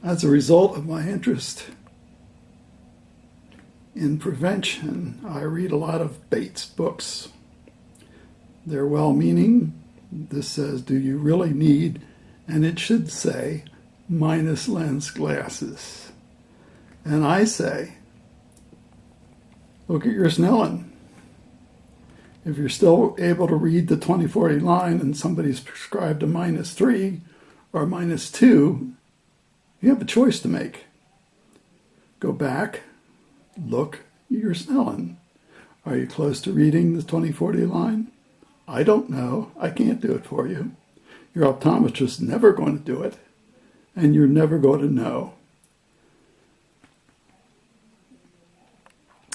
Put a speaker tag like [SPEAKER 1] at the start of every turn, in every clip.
[SPEAKER 1] As a result of my interest in prevention, I read a lot of Bates books. They're well-meaning. This says, do you really need, and it should say, minus lens glasses. And I say, look at your Snellen. If you're still able to read the 20/40 line and somebody's prescribed a -3 or -2, you have a choice to make. Go back, look at your Snellen. Are you close to reading the 20/40 line? I don't know. I can't do it for you. Your optometrist is never going to do it, and you're never going to know.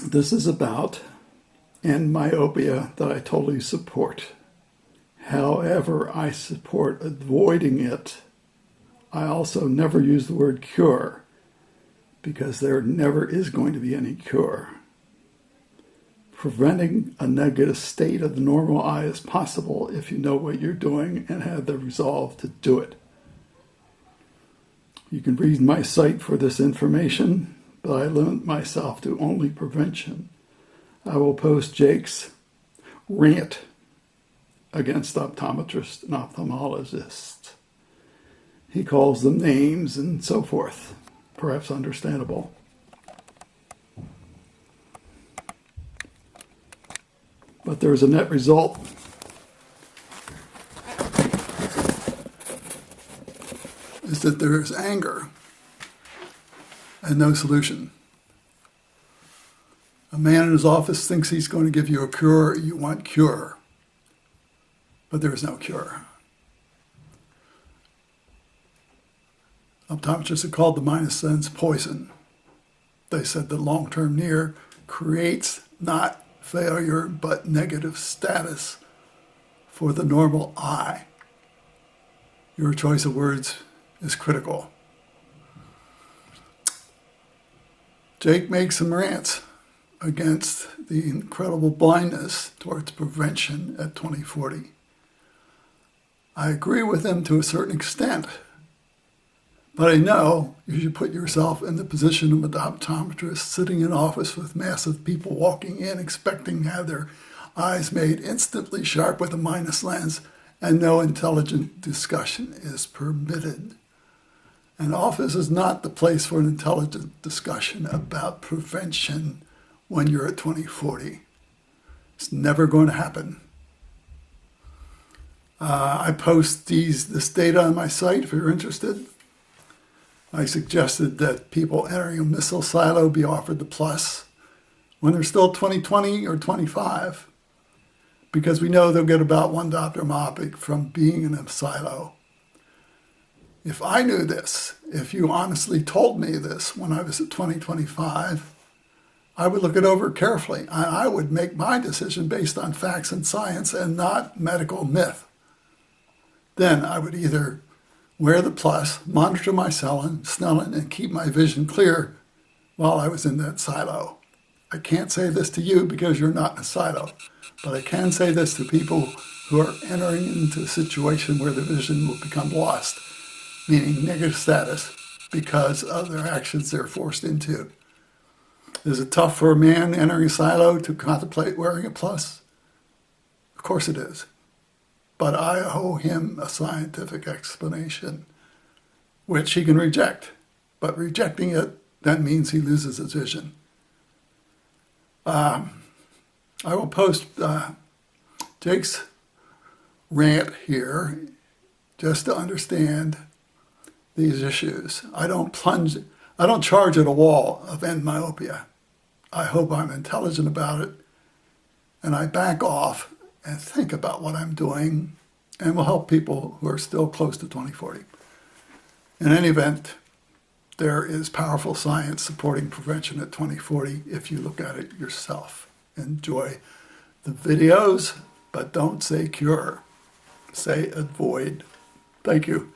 [SPEAKER 1] This is about End-Myopia that I totally support. However, I support avoiding it. I also never use the word cure because there never is going to be any cure. Preventing a negative state of the normal eye is possible if you know what you're doing and have the resolve to do it. You can read my site for this information, but I limit myself to only prevention. I will post Jake's rant against optometrists and ophthalmologists. He calls them names and so forth, perhaps understandable. But there's a net result. Is that there is anger and no solution. A man in his office thinks he's going to give you a cure. You want cure. But there is no cure. Optometrists have called the minus lens poison. They said that long-term near creates not failure but negative status for the normal eye. Your choice of words is critical. Jake makes some rants against the incredible blindness towards prevention at 20/40. I agree with him to a certain extent, but I know you should put yourself in the position of an optometrist sitting in office with massive people walking in expecting to have their eyes made instantly sharp with a minus lens, and no intelligent discussion is permitted. An office is not the place for an intelligent discussion about prevention when you're at 20/40. It's never going to happen. I post this data on my site if you're interested. I suggested that people entering a missile silo be offered the plus when they're still 20/20 or 25, because we know they'll get about 1 diopter myopic from being in a silo. If I knew this, if you honestly told me this when I was at 20/25, I would look it over carefully. I would make my decision based on facts and science and not medical myth. Then I would either wear the plus, monitor my Snellen, and keep my vision clear while I was in that silo. I can't say this to you because you're not in a silo, but I can say this to people who are entering into a situation where their vision will become lost, meaning negative status, because of their actions they're forced into. Is it tough for a man entering a silo to contemplate wearing a plus? Of course it is. But I owe him a scientific explanation, which he can reject. But rejecting it, that means he loses his vision. I will post Jake's rant here just to understand these issues. I don't charge at a wall of End-Myopia. I hope I'm intelligent about it, and I back off and think about what I'm doing, and will help people who are still close to 20/40. In any event, there is powerful science supporting prevention at 20/40 if you look at it yourself. Enjoy the videos, but don't say cure. Say avoid. Thank you.